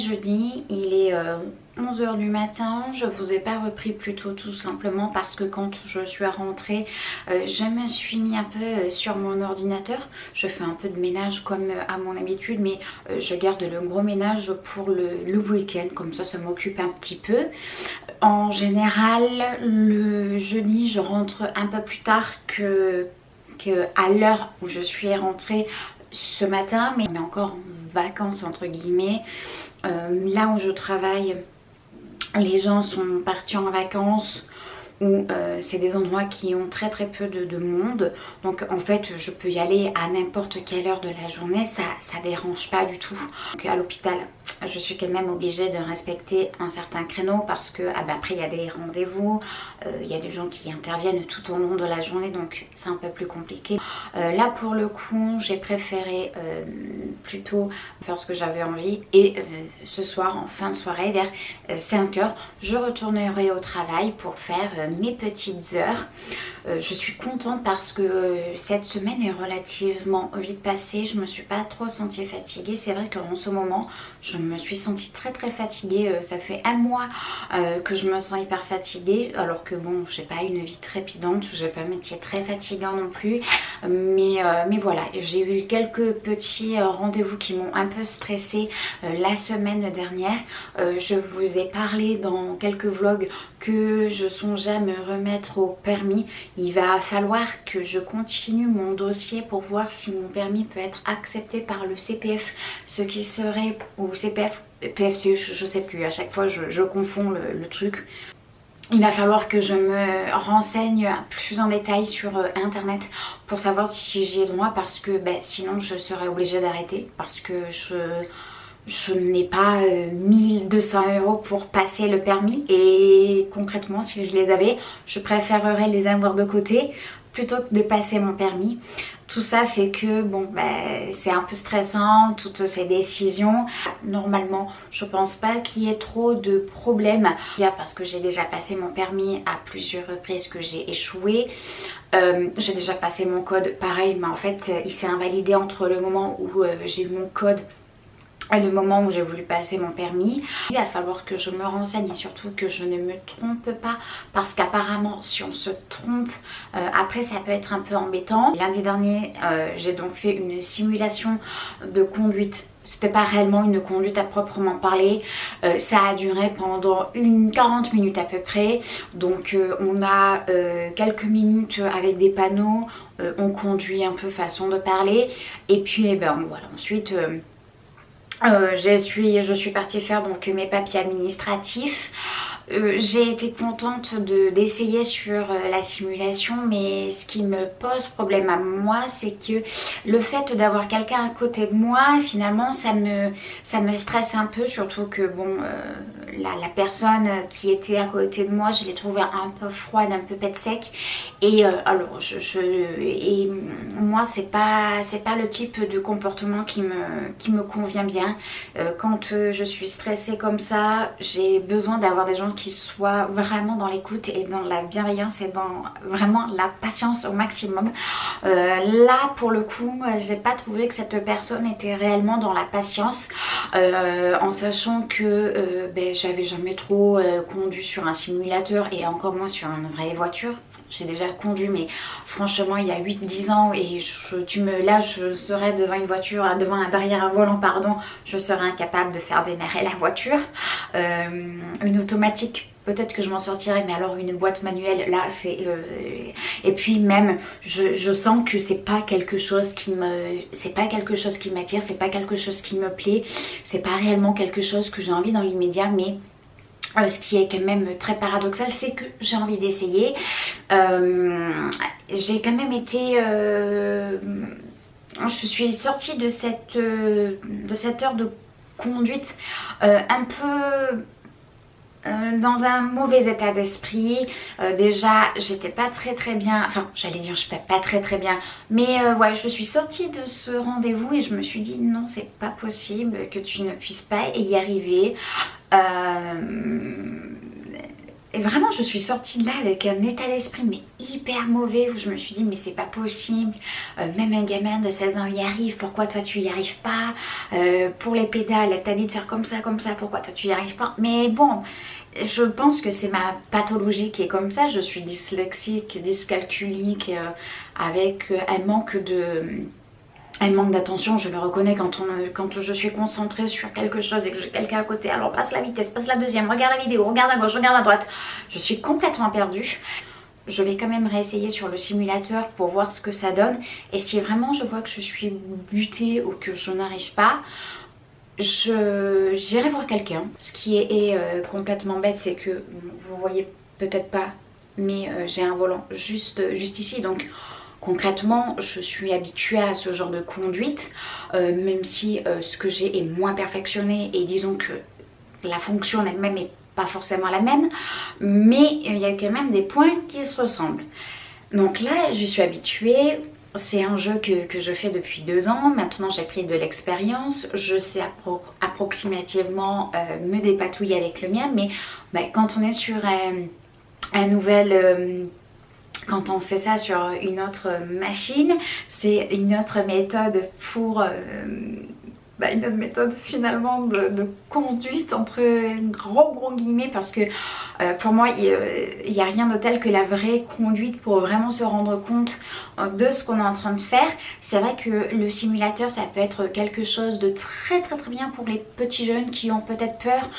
jeudi, il est 11 h du matin. Je vous ai pas repris plus tôt tout simplement parce que quand je suis rentrée, je me suis mis un peu sur mon ordinateur. Je fais un peu de ménage comme à mon habitude, mais je garde le gros ménage pour le week-end, comme ça m'occupe un petit peu. En général, le jeudi, je rentre un peu plus tard que à l'heure où je suis rentrée ce matin, mais on est encore en vacances entre guillemets. Là où je travaille, les gens sont partis en vacances ou c'est des endroits qui ont très peu de monde, donc en fait je peux y aller à n'importe quelle heure de la journée, ça dérange pas du tout. Donc à l'hôpital je suis quand même obligée de respecter un certain créneau parce que après il y a des rendez-vous, il y a des gens qui interviennent tout au long de la journée, donc c'est un peu plus compliqué. Là pour le coup j'ai préféré plutôt faire ce que j'avais envie, et ce soir en fin de soirée vers 5 h je retournerai au travail pour faire mes petites heures. Je suis contente parce que cette semaine est relativement vite passée, je me suis pas trop sentie fatiguée. C'est vrai qu'en ce moment je me suis sentie très fatiguée, ça fait un mois que je me sens hyper fatiguée, alors que bon, j'ai pas une vie trépidante, j'ai pas un métier très fatigant non plus, mais voilà, j'ai eu quelques petits rendez-vous qui m'ont un peu stressée la semaine dernière. Je vous ai parlé dans quelques vlogs que je songeais à me remettre au permis. Il va falloir que je continue mon dossier pour voir si mon permis peut être accepté par le CPF, ce qui serait, ou CPF, PFC, je sais plus, à chaque fois je confonds le truc. Il va falloir que je me renseigne plus en détail sur internet pour savoir si j'y ai droit, parce que sinon je serais obligée d'arrêter, parce que je n'ai pas 1200 € pour passer le permis, et concrètement si je les avais, je préférerais les avoir de côté plutôt que de passer mon permis. Tout ça fait que bon, c'est un peu stressant, toutes ces décisions. Normalement je pense pas qu'il y ait trop de problèmes, parce que j'ai déjà passé mon permis à plusieurs reprises que j'ai échoué. J'ai déjà passé mon code pareil, mais en fait il s'est invalidé entre le moment où j'ai eu mon code et le moment où j'ai voulu passer mon permis. Il va falloir que je me renseigne et surtout que je ne me trompe pas, parce qu'apparemment si on se trompe, après ça peut être un peu embêtant. Lundi dernier j'ai donc fait une simulation de conduite. C'était pas réellement une conduite à proprement parler, ça a duré pendant 40 minutes à peu près. Donc on a quelques minutes avec des panneaux, on conduit un peu façon de parler, et puis voilà, ensuite je suis partie faire donc mes papiers administratifs. J'ai été contente d'essayer sur la simulation, mais ce qui me pose problème à moi, c'est que le fait d'avoir quelqu'un à côté de moi, finalement ça me stresse un peu, surtout que bon, la personne qui était à côté de moi, je l'ai trouvée un peu froide, un peu pète sec, et alors et moi c'est pas le type de comportement qui me convient bien. Quand je suis stressée comme ça, j'ai besoin d'avoir des gens qui soient vraiment dans l'écoute et dans la bienveillance et dans vraiment la patience au maximum. Là pour le coup j'ai pas trouvé que cette personne était réellement dans la patience, en sachant que j'avais jamais trop conduit sur un simulateur et encore moins sur une vraie voiture. J'ai déjà conduit, mais franchement il y a 8-10 ans, et là je serais devant une voiture, derrière un volant pardon, je serais incapable de faire démarrer la voiture. Une automatique peut-être que je m'en sortirais, mais alors une boîte manuelle là c'est et puis même je sens que c'est pas quelque chose qui m'attire, c'est pas quelque chose qui me plaît, c'est pas réellement quelque chose que j'ai envie dans l'immédiat. Mais ce qui est quand même très paradoxal, c'est que j'ai envie d'essayer. J'ai quand même été je suis sortie de cette heure de conduite un peu dans un mauvais état d'esprit. Déjà j'étais pas très bien, enfin j'allais dire j'étais pas très bien, mais ouais, je suis sortie de ce rendez-vous et je me suis dit non, c'est pas possible que tu ne puisses pas y arriver. Et vraiment je suis sortie de là avec un état d'esprit mais hyper mauvais, où je me suis dit mais c'est pas possible, même un gamin de 16 ans y arrive, pourquoi toi tu y arrives pas, pour les pédales elle t'a dit de faire comme ça, pourquoi toi tu y arrives pas. Mais bon, je pense que c'est ma pathologie qui est comme ça, je suis dyslexique, dyscalculique, avec un manque d'attention. Je le reconnais quand je suis concentrée sur quelque chose et que j'ai quelqu'un à côté. Alors passe la vitesse, passe la deuxième, regarde la vidéo, regarde à gauche, regarde à droite. Je suis complètement perdue. Je vais quand même réessayer sur le simulateur pour voir ce que ça donne. Et si vraiment je vois que je suis butée ou que je n'arrive pas, j'irai voir quelqu'un. Ce qui est complètement bête, c'est que vous voyez peut-être pas, mais j'ai un volant juste ici. Donc concrètement, je suis habituée à ce genre de conduite, même si ce que j'ai est moins perfectionné et disons que la fonction en elle-même n'est pas forcément la même, mais il y a quand même des points qui se ressemblent. Donc là, je suis habituée. C'est un jeu que je fais depuis 2 ans. Maintenant, j'ai pris de l'expérience. Je sais approximativement me dépatouiller avec le mien, mais quand on est sur un nouvel... quand on fait ça sur une autre machine, c'est une autre méthode pour... une autre méthode finalement de conduite entre gros guillemets, parce que pour moi il n'y a rien de tel que la vraie conduite pour vraiment se rendre compte de ce qu'on est en train de faire. C'est vrai que le simulateur ça peut être quelque chose de très bien pour les petits jeunes qui ont peut-être peur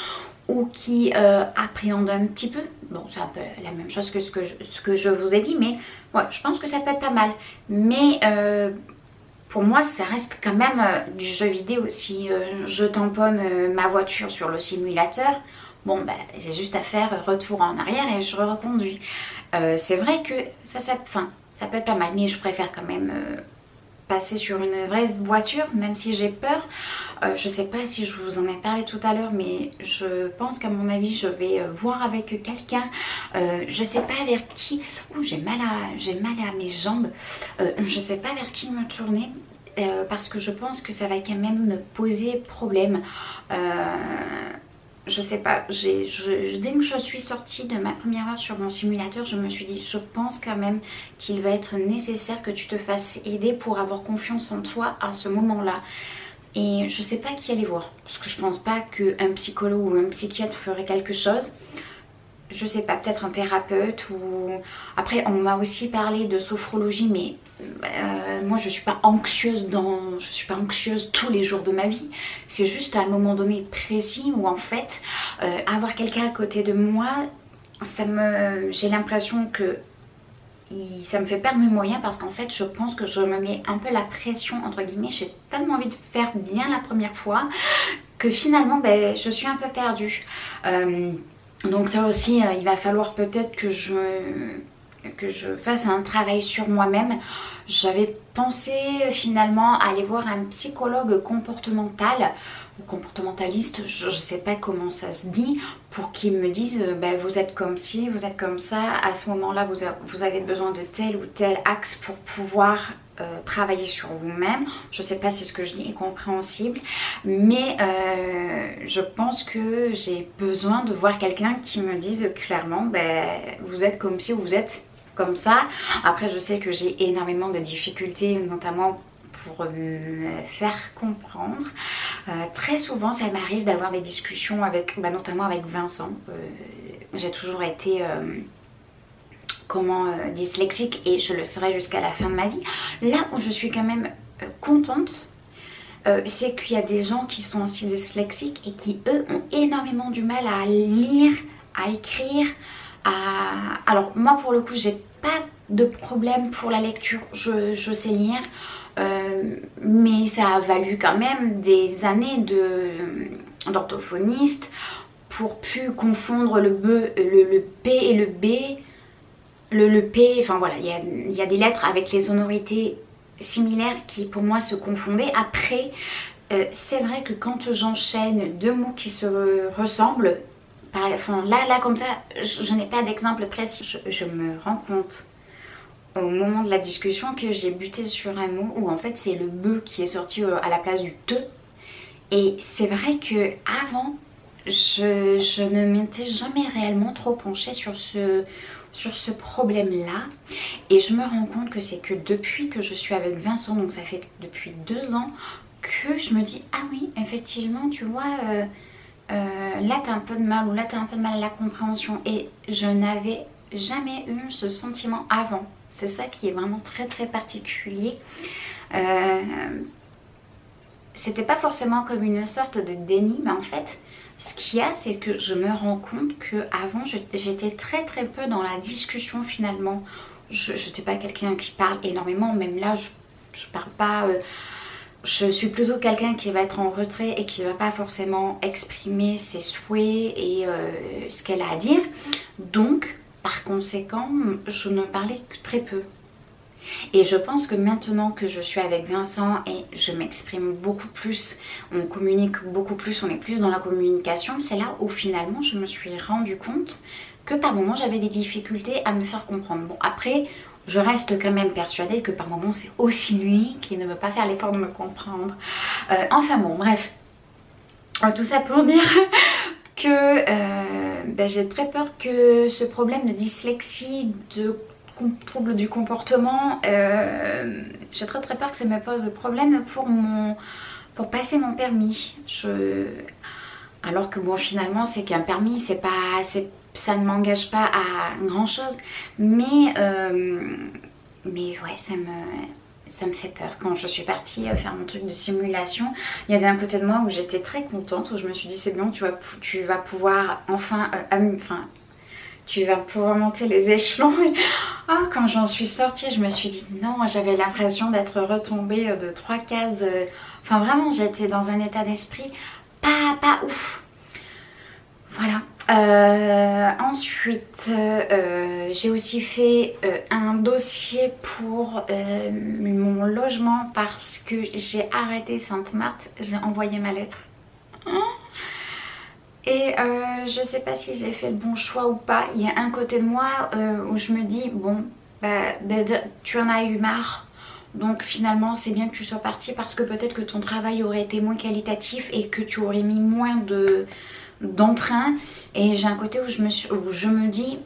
ou qui appréhendent un petit peu. Bon, c'est un peu la même chose que ce que je vous ai dit, mais ouais, je pense que ça peut être pas mal. Mais pour moi, ça reste quand même du jeu vidéo. Si je tamponne ma voiture sur le simulateur, bon, j'ai juste à faire retour en arrière et je reconduis. C'est vrai que ça peut être pas mal, mais je préfère quand même... passer sur une vraie voiture, même si j'ai peur. Je sais pas si je vous en ai parlé tout à l'heure, mais je pense qu'à mon avis je vais voir avec quelqu'un. Je sais pas vers qui. Ouh, j'ai mal à mes jambes. Je sais pas vers qui me tourner. Parce que je pense que ça va quand même me poser problème. Je sais pas, dès que je suis sortie de ma première heure sur mon simulateur, je me suis dit, je pense quand même qu'il va être nécessaire que tu te fasses aider pour avoir confiance en toi à ce moment-là. Et je sais pas qui aller voir, parce que je pense pas qu'un psychologue ou un psychiatre ferait quelque chose. Je sais pas, peut-être un thérapeute ou... Après, on m'a aussi parlé de sophrologie, mais moi je suis pas anxieuse tous les jours de ma vie. C'est juste à un moment donné précis où en fait, avoir quelqu'un à côté de moi, j'ai l'impression que ça me fait perdre mes moyens, parce qu'en fait je pense que je me mets un peu la pression entre guillemets. J'ai tellement envie de faire bien la première fois que finalement je suis un peu perdue. Donc ça aussi, il va falloir peut-être que je fasse un travail sur moi-même. J'avais pensé finalement aller voir un psychologue comportemental ou comportementaliste, je ne sais pas comment ça se dit, pour qu'il me dise vous êtes comme ci, vous êtes comme ça, à ce moment-là vous avez besoin de tel ou tel axe pour pouvoir travailler sur vous-même. Je sais pas si ce que je dis est compréhensible, mais je pense que j'ai besoin de voir quelqu'un qui me dise clairement vous êtes comme ci ou vous êtes comme ça. Après je sais que j'ai énormément de difficultés, notamment pour me faire comprendre. Très souvent ça m'arrive d'avoir des discussions avec, notamment avec Vincent. J'ai toujours été dyslexique et je le serai jusqu'à la fin de ma vie. Là où je suis quand même contente, c'est qu'il y a des gens qui sont aussi dyslexiques et qui eux ont énormément du mal à lire, à écrire, alors moi pour le coup j'ai pas de problème pour la lecture, je sais lire, mais ça a valu quand même des années d'orthophoniste pour plus confondre le P et le B. Le P, enfin voilà, il y a des lettres avec les sonorités similaires qui pour moi se confondaient. Après, c'est vrai que quand j'enchaîne deux mots qui se ressemblent, là comme ça, je n'ai pas d'exemple précis. Je me rends compte au moment de la discussion que j'ai buté sur un mot où en fait c'est le be qui est sorti à la place du te. Et c'est vrai que avant je ne m'étais jamais réellement trop penchée sur ce problème-là. Et je me rends compte que c'est que depuis que je suis avec Vincent, donc ça fait depuis 2 ans, que je me dis ah oui, effectivement, tu vois, là t'as un peu de mal, ou là t'as un peu de mal à la compréhension. Et je n'avais jamais eu ce sentiment avant. C'est ça qui est vraiment très très particulier. C'était pas forcément comme une sorte de déni, mais en fait ce qu'il y a, c'est que je me rends compte que avant j'étais très très peu dans la discussion finalement. Je n'étais pas quelqu'un qui parle énormément, même là je parle pas, je suis plutôt quelqu'un qui va être en retrait et qui va pas forcément exprimer ses souhaits et ce qu'elle a à dire. Donc par conséquent je ne parlais que très peu. Et je pense que maintenant que je suis avec Vincent et je m'exprime beaucoup plus, on communique beaucoup plus, on est plus dans la communication, c'est là où finalement je me suis rendu compte que par moments j'avais des difficultés à me faire comprendre. Bon après, je reste quand même persuadée que par moments c'est aussi lui qui ne veut pas faire l'effort de me comprendre. Enfin bon, bref. Tout ça pour dire que j'ai très peur que ce problème de dyslexie, de trouble du comportement, j'ai très peur que ça me pose problème pour passer mon permis. Alors que bon, finalement c'est qu'un permis, ça ne m'engage pas à grand chose, mais ouais, ça me fait peur. Quand je suis partie faire mon truc de simulation, il y avait un côté de moi où j'étais très contente, où je me suis dit c'est bon, tu vas pouvoir enfin tu vas pouvoir monter les échelons. Oh, quand j'en suis sortie, je me suis dit non, j'avais l'impression d'être retombée de 3 cases. Enfin vraiment, j'étais dans un état d'esprit pas ouf. Voilà. Ensuite, j'ai aussi fait un dossier pour mon logement parce que j'ai arrêté Sainte-Marthe. J'ai envoyé ma lettre. Et je sais pas si j'ai fait le bon choix ou pas. Il y a un côté de moi où je me dis bon, tu en as eu marre. Donc finalement c'est bien que tu sois partie parce que peut-être que ton travail aurait été moins qualitatif et que tu aurais mis moins d'entrain. Et j'ai un côté où je me dis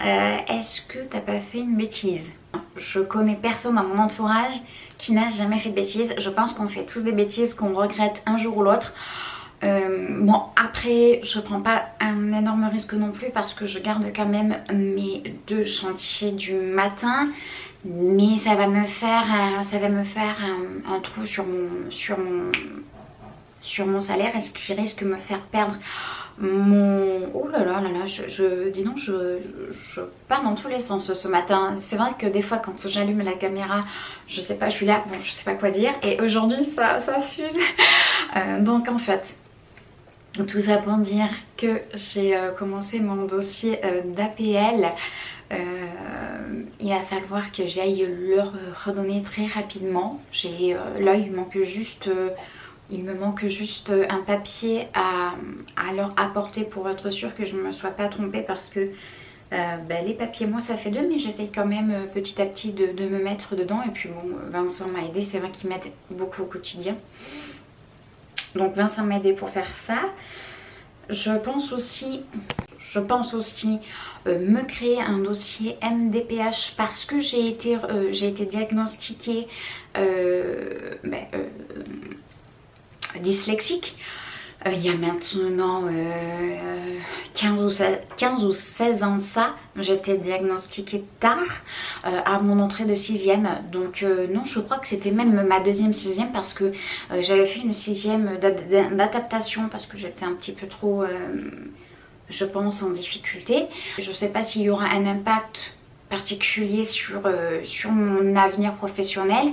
est-ce que t'as pas fait une bêtise? Je connais personne dans mon entourage qui n'a jamais fait de bêtises. Je pense qu'on fait tous des bêtises qu'on regrette un jour ou l'autre. Bon après je prends pas un énorme risque non plus parce que je garde quand même mes 2 chantiers du matin, mais ça va me faire un trou sur mon salaire, et ce qui risque de me faire perdre mon... Oh là là là là, dis donc, je pars dans tous les sens ce matin. C'est vrai que des fois quand j'allume la caméra, je sais pas, je suis là, bon je sais pas quoi dire, et aujourd'hui ça fuse. Donc en fait, tout ça pour dire que j'ai commencé mon dossier d'APL. Il va falloir que j'aille le redonner très rapidement. Là il me manque juste un papier à leur apporter pour être sûre que je ne me sois pas trompée, parce que les papiers, moi ça fait 2, mais j'essaye quand même petit à petit de me mettre dedans. Et puis bon, Vincent m'a aidé, c'est vrai qu'il m'aide beaucoup au quotidien. Donc Vincent m'a aidé pour faire ça. Je pense aussi me créer un dossier MDPH parce que j'ai été diagnostiquée dyslexique. Il y a maintenant 15 ou 16 ans de ça. J'étais diagnostiquée tard, à mon entrée de 6e. Donc non, je crois que c'était même ma 2e 6e, parce que j'avais fait une 6e d'adaptation parce que j'étais un petit peu trop, je pense, en difficulté. Je ne sais pas s'il y aura un impact particulier sur mon avenir professionnel,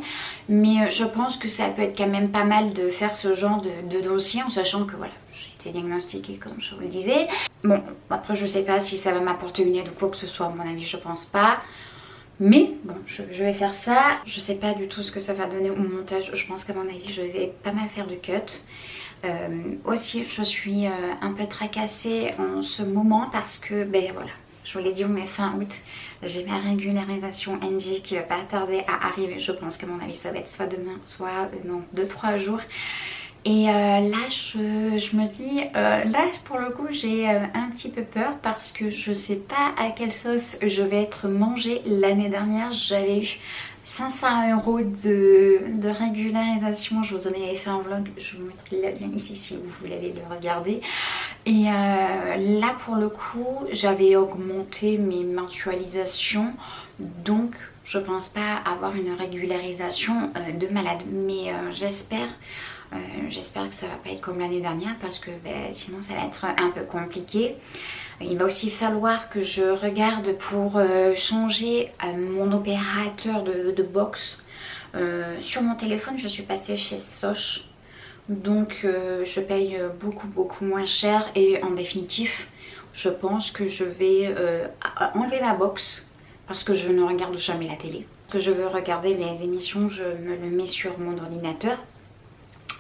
mais je pense que ça peut être quand même pas mal de faire ce genre de dossier, en sachant que voilà, j'ai été diagnostiquée comme je vous le disais. Bon, après je sais pas si ça va m'apporter une aide ou quoi que ce soit, à mon avis je pense pas, mais bon, je vais faire ça. Je sais pas du tout ce que ça va donner au montage. Je pense qu'à mon avis je vais pas mal faire de cuts. Aussi je suis un peu tracassée en ce moment parce que voilà, je vous l'ai dit, on est fin août, j'ai ma régularisation NG qui va pas tarder à arriver. Je pense qu'à mon avis ça va être soit demain, soit dans 2-3 jours. Et là je me dis, là pour le coup j'ai un petit peu peur parce que je sais pas à quelle sauce je vais être mangée. L'année dernière j'avais eu 500 € de régularisation, je vous en avais fait un vlog, je vous mettrai le lien ici si vous voulez aller le regarder. Et là pour le coup j'avais augmenté mes mensualisations, donc je pense pas avoir une régularisation de malade, mais j'espère que ça va pas être comme l'année dernière parce que sinon ça va être un peu compliqué. Il va aussi falloir que je regarde pour changer mon opérateur de box. Sur mon téléphone je suis passée chez Sosh, donc je paye beaucoup moins cher et en définitif je pense que je vais enlever ma box parce que je ne regarde jamais la télé. Parce que je veux regarder mes émissions, je me le mets sur mon ordinateur.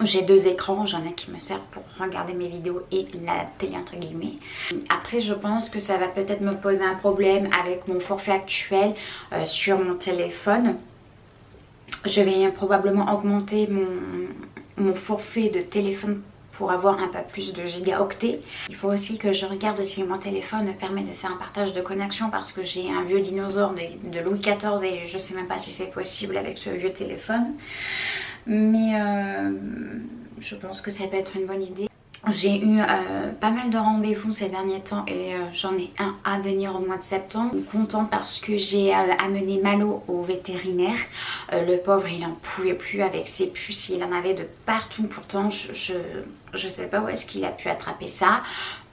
J'ai 2 écrans, j'en ai qui me servent pour regarder mes vidéos et la télé entre guillemets. Après je pense que ça va peut-être me poser un problème avec mon forfait actuel sur mon téléphone. Je vais probablement augmenter mon forfait de téléphone pour avoir un peu plus de gigaoctets. Il faut aussi que je regarde si mon téléphone permet de faire un partage de connexion parce que j'ai un vieux dinosaure de Louis XIV et je sais même pas si c'est possible avec ce vieux téléphone. Mais je pense que ça peut être une bonne idée. J'ai eu pas mal de rendez-vous ces derniers temps et j'en ai un à venir au mois de septembre. Je suis contente parce que j'ai amené Malo au vétérinaire. Le pauvre il en pouvait plus avec ses puces, il en avait de partout. Pourtant je sais pas où est-ce qu'il a pu attraper ça.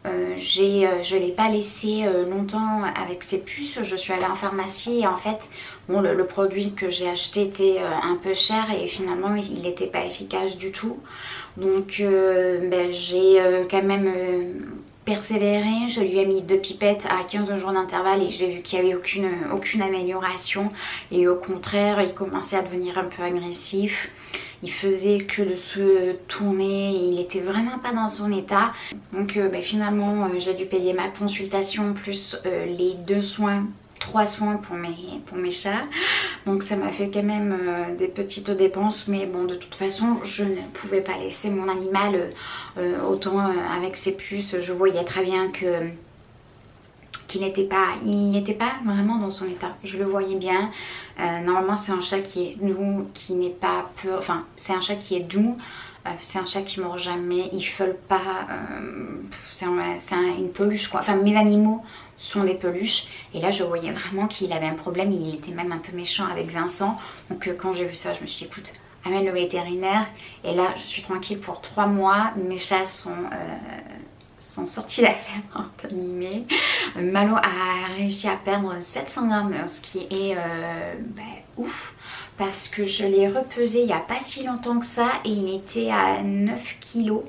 Je l'ai pas laissé longtemps avec ses puces. Je suis allée en pharmacie et en fait bon, le produit que j'ai acheté était un peu cher et finalement il n'était pas efficace du tout. Donc j'ai quand même persévéré. Je lui ai mis 2 pipettes à 15 jours d'intervalle et j'ai vu qu'il n'y avait aucune amélioration et au contraire il commençait à devenir un peu agressif. Il faisait que de se tourner, il était vraiment pas dans son état. Donc finalement j'ai dû payer ma consultation plus les 2 soins, 3 soins pour mes chats. Donc ça m'a fait quand même des petites dépenses, mais bon de toute façon je ne pouvais pas laisser mon animal autant avec ses puces. Je voyais très bien que qu'il n'était pas vraiment dans son état, je le voyais bien. Normalement c'est un chat qui est doux, qui n'est pas peur, enfin c'est un chat qui est doux, c'est un chat qui mord jamais, il feule pas, c'est une peluche quoi. Enfin mes animaux sont des peluches et là je voyais vraiment qu'il avait un problème, il était même un peu méchant avec Vincent. Donc quand j'ai vu ça je me suis dit écoute, amène le vétérinaire et là je suis tranquille pour 3 mois. Mes chats sont sortis d'affaires entre guillemets. Malo a réussi à perdre 700 grammes, ce qui est ouf parce que je l'ai repesé il n'y a pas si longtemps que ça et il était à 9 kilos.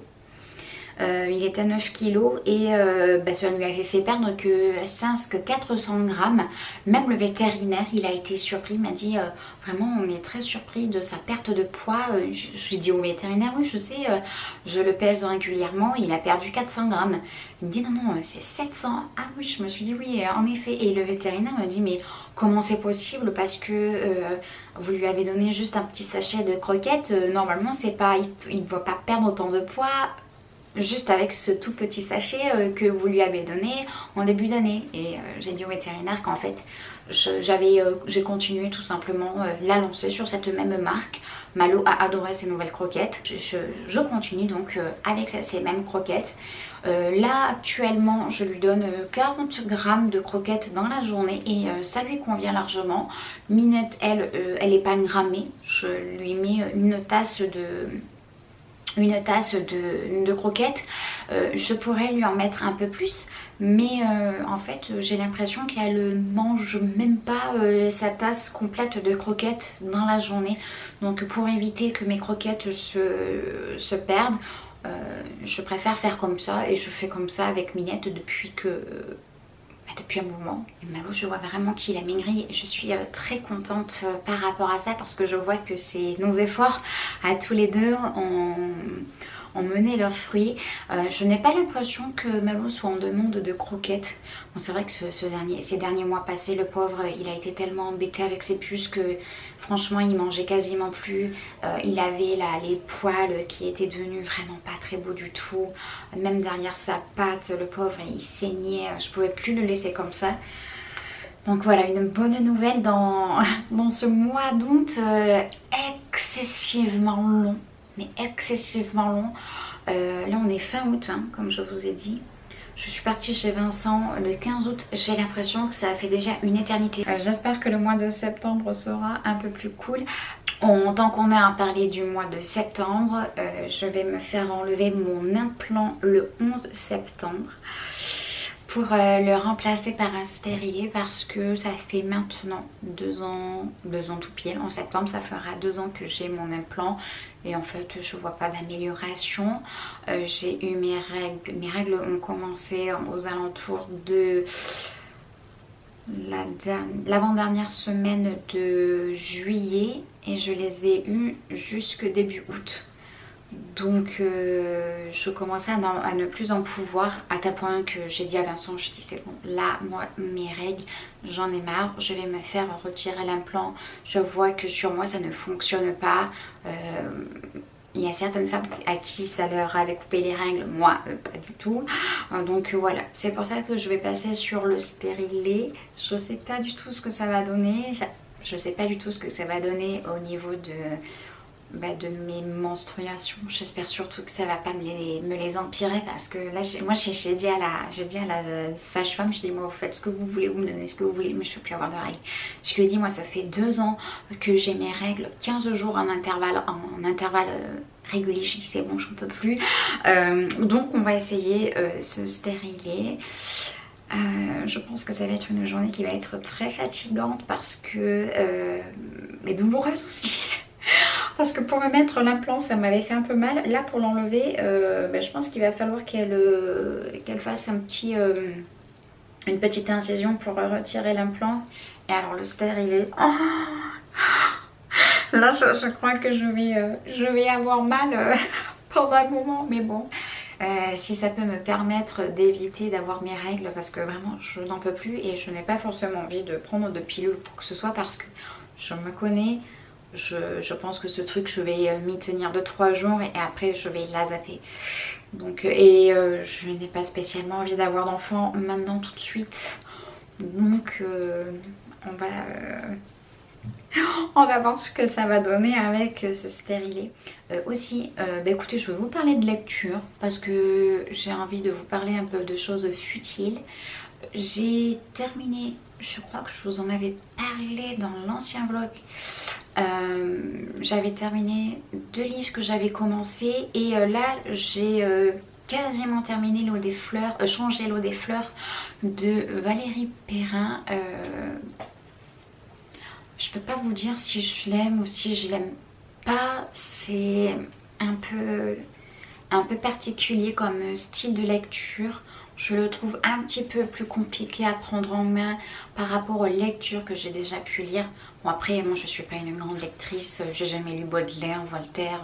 Il était à 9 kilos et ça lui avait fait perdre que 400 grammes. Même le vétérinaire il a été surpris, il m'a dit vraiment on est très surpris de sa perte de poids. J'ai dit au vétérinaire oui je sais, je le pèse régulièrement, il a perdu 400 grammes. Il me dit non c'est 700. Ah oui, je me suis dit oui en effet. Et le vétérinaire me dit mais comment c'est possible parce que vous lui avez donné juste un petit sachet de croquettes, normalement c'est pas, il ne doit pas perdre autant de poids juste avec ce tout petit sachet que vous lui avez donné en début d'année. Et j'ai dit au vétérinaire qu'en fait j'ai continué tout simplement la lancer sur cette même marque. Malo a adoré ces nouvelles croquettes. Je continue donc avec ces mêmes croquettes. Là actuellement je lui donne 40 grammes de croquettes dans la journée et ça lui convient largement. Minette elle est pas grammée, je lui mets une tasse de croquettes. Je pourrais lui en mettre un peu plus mais en fait j'ai l'impression qu'elle mange même pas sa tasse complète de croquettes dans la journée. Donc pour éviter que mes croquettes se perdent, je préfère faire comme ça et je fais comme ça avec Minette depuis un moment. Et Malo je vois vraiment qu'il a maigri et je suis très contente par rapport à ça parce que je vois que c'est nos efforts à tous les deux ont mené leurs fruits. Je n'ai pas l'impression que Malo soit en demande de croquettes. Bon, c'est vrai que ces derniers mois passés, le pauvre, il a été tellement embêté avec ses puces que franchement il mangeait quasiment plus. Il avait là les poils qui étaient devenus vraiment pas très beaux du tout. Même derrière sa patte, le pauvre, il saignait. Je pouvais plus le laisser comme ça. Donc voilà, une bonne nouvelle dans ce mois d'août excessivement long, mais excessivement long. Là on est fin août, hein, comme je vous ai dit. Je suis partie chez Vincent le 15 août, j'ai l'impression que ça a fait déjà une éternité. J'espère que le mois de septembre sera un peu plus cool. Tant qu'on a à parler du mois de septembre, je vais me faire enlever mon implant le 11 septembre. Pour le remplacer par un stérilet parce que ça fait maintenant 2 ans tout pile. En septembre ça fera 2 ans que j'ai mon implant et en fait je vois pas d'amélioration. J'ai eu mes règles ont commencé aux alentours de l'avant-dernière semaine de juillet et je les ai eues jusque début août. Donc je commençais à ne plus en pouvoir, à tel point que j'ai dit à Vincent, je dis c'est bon, là moi mes règles j'en ai marre, je vais me faire retirer l'implant. Je vois que sur moi ça ne fonctionne pas. Il y a certaines femmes à qui ça leur avait coupé les règles, moi pas du tout. Donc voilà, c'est pour ça que je vais passer sur le stérilet. Je sais pas du tout ce que ça va donner. Je sais pas du tout ce que ça va donner au niveau de mes menstruations. J'espère surtout que ça va pas me les empirer parce que là moi j'ai dit à la sage-femme, je dis moi vous faites ce que vous voulez, vous me donnez ce que vous voulez, mais je ne veux plus avoir de règles. Je lui ai dit moi ça fait 2 ans que j'ai mes règles, 15 jours en intervalle régulier. Je dis c'est bon, j'en peux plus. Donc on va essayer ce stérilet. Je pense que ça va être une journée qui va être très fatigante parce que mais douloureuse aussi. Parce que pour me mettre l'implant ça m'avait fait un peu mal. Là pour l'enlever je pense qu'il va falloir qu'elle fasse une petite incision pour retirer l'implant. Et alors le stérilet, là je crois que je vais avoir mal pendant un moment, mais bon. Si ça peut me permettre d'éviter d'avoir mes règles parce que vraiment je n'en peux plus et je n'ai pas forcément envie de prendre de pilule pour que ce soit parce que je me connais. Je pense que ce truc je vais m'y tenir 2-3 jours et après je vais la zapper. Donc je n'ai pas spécialement envie d'avoir d'enfant maintenant tout de suite. Donc on va voir ce que ça va donner avec ce stérilet. Aussi, écoutez, je vais vous parler de lecture parce que j'ai envie de vous parler un peu de choses futiles. J'ai terminé, je crois que je vous en avais parlé dans l'ancien vlog. J'avais terminé 2 livres que j'avais commencé et là j'ai quasiment terminé l'eau des fleurs, changer l'eau des fleurs de Valérie Perrin. Je peux pas vous dire si je l'aime ou si je l'aime pas. C'est un peu particulier comme style de lecture. Je le trouve un petit peu plus compliqué à prendre en main par rapport aux lectures que j'ai déjà pu lire. Bon après moi je suis pas une grande lectrice, j'ai jamais lu Baudelaire, Voltaire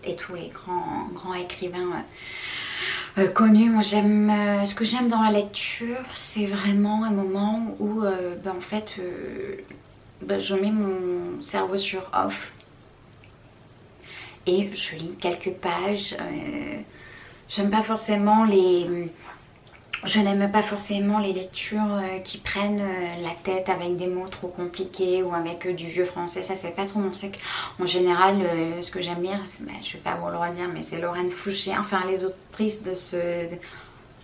et tous les grands écrivains connus. Moi j'aime, ce que j'aime dans la lecture c'est vraiment un moment où en fait je mets mon cerveau sur off et je lis quelques pages. J'aime pas forcément je n'aime pas forcément les lectures qui prennent la tête avec des mots trop compliqués ou avec du vieux français. Ça c'est pas trop mon truc. En général ce que j'aime lire, je vais pas avoir le droit de dire, mais c'est Lorraine Fouché, enfin les autrices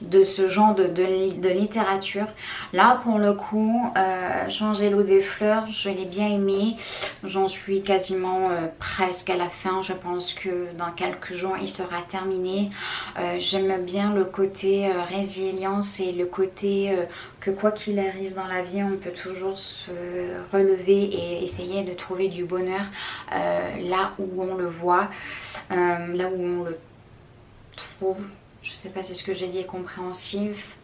de ce genre de littérature. Là pour le coup changer l'eau des fleurs je l'ai bien aimé, j'en suis quasiment presque à la fin. Je pense que dans quelques jours il sera terminé. J'aime bien le côté résilience et le côté que quoi qu'il arrive dans la vie on peut toujours se relever et essayer de trouver du bonheur là où on le voit, là où on le trouve. Je sais pas si ce que j'ai dit est compréhensif.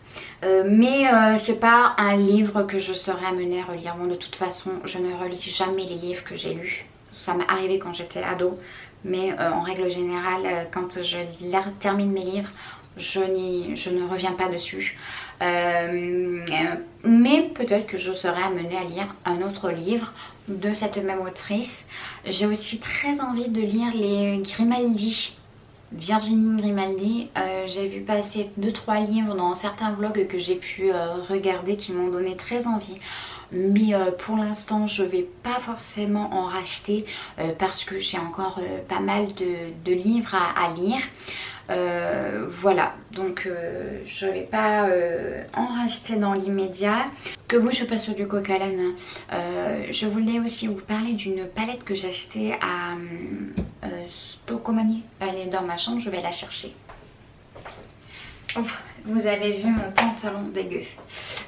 Mais c'est pas un livre que je serais amenée à relire. Bon, de toute façon, je ne relis jamais les livres que j'ai lus. ça m'est arrivé quand j'étais ado, mais en règle générale, quand je termine mes livres, je ne reviens pas dessus. Mais peut-être que je serai amenée à lire un autre livre de cette même autrice. J'ai aussi très envie de lire les Grimaldi, Virginie Grimaldi. J'ai vu passer 2-3 livres dans certains vlogs que j'ai pu regarder qui m'ont donné très envie. Mais pour l'instant je vais pas forcément en racheter parce que j'ai encore pas mal de livres à lire. Voilà, donc je vais pas en racheter dans l'immédiat. Que moi je passe sur du coq à l'âne. Je voulais aussi vous parler d'une palette que j'ai achetée à Stokomani. Elle est dans ma chambre, je vais la chercher. Ouf, vous avez vu mon pantalon dégueu.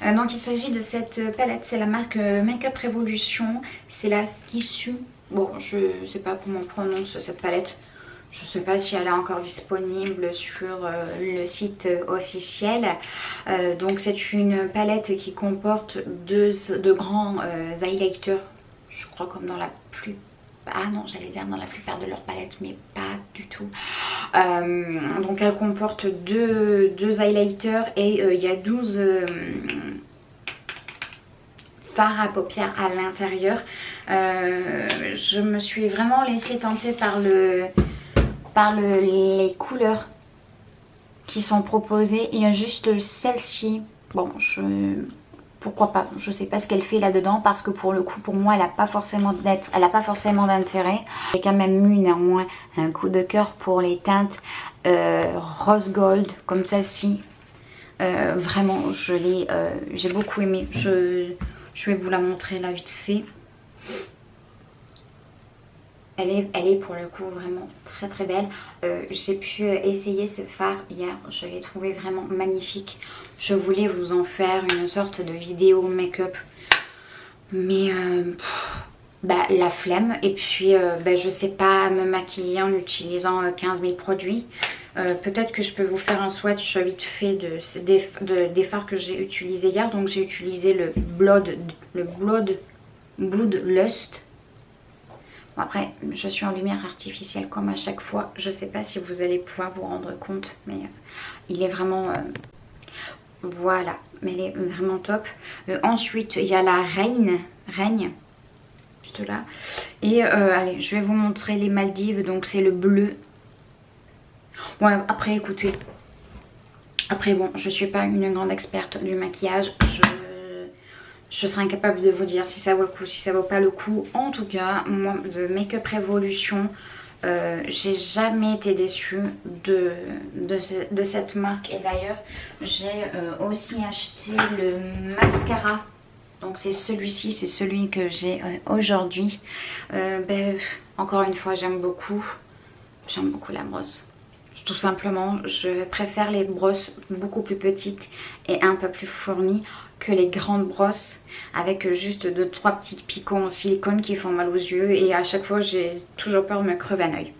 Donc il s'agit de cette palette, c'est la marque Makeup Revolution. C'est la Kissu. Bon, je sais pas comment on prononce cette palette. Je ne sais pas si elle est encore disponible sur le site officiel. Donc c'est une palette qui comporte de grands highlighters. Je crois comme dans la plupart. Ah non, j'allais dire dans la plupart de leurs palettes, mais pas du tout. Donc elle comporte deux highlighters et il y a 12 fards à paupières à l'intérieur. Je me suis vraiment laissée tenter par les couleurs qui sont proposées. Il y a juste celle-ci. Bon, pourquoi pas, je sais pas ce qu'elle fait là-dedans parce que pour le coup, pour moi, elle n'a pas forcément d'intérêt. J'ai quand même eu néanmoins un coup de cœur pour les teintes rose gold comme celle-ci. Vraiment, j'ai beaucoup aimé. Je vais vous la montrer là vite fait. Elle est pour le coup vraiment très très belle. J'ai pu essayer ce fard hier, je l'ai trouvé vraiment magnifique. Je voulais vous en faire une sorte de vidéo make-up, mais la flemme. Et puis je sais pas me maquiller en utilisant 15 000 produits. Peut-être que je peux vous faire un swatch vite fait des fards que j'ai utilisés hier. Donc j'ai utilisé le Blood Lust. Bon, après, je suis en lumière artificielle comme à chaque fois. Je sais pas si vous allez pouvoir vous rendre compte, mais il est vraiment... voilà, mais elle est vraiment top. Ensuite, il y a la Règne, juste là. Et allez, je vais vous montrer les Maldives. Donc c'est le bleu. Ouais, après écoutez. Après bon, je suis pas une grande experte du maquillage. Je serais incapable de vous dire si ça vaut le coup, si ça vaut pas le coup. En tout cas, moi, de Makeup Revolution, j'ai jamais été déçue de cette marque. Et d'ailleurs, j'ai aussi acheté le mascara. Donc c'est celui-ci, c'est celui que j'ai aujourd'hui. Encore une fois, j'aime beaucoup la brosse. Tout simplement, je préfère les brosses beaucoup plus petites et un peu plus fournies que les grandes brosses avec juste 2-3 petits piquants en silicone qui font mal aux yeux et à chaque fois j'ai toujours peur de me crever un œil.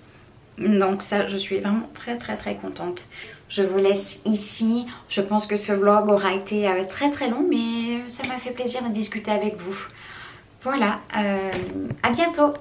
Donc ça, je suis vraiment très très très contente. Je vous laisse ici. Je pense que ce vlog aura été très très long, mais ça m'a fait plaisir de discuter avec vous. Voilà, à bientôt.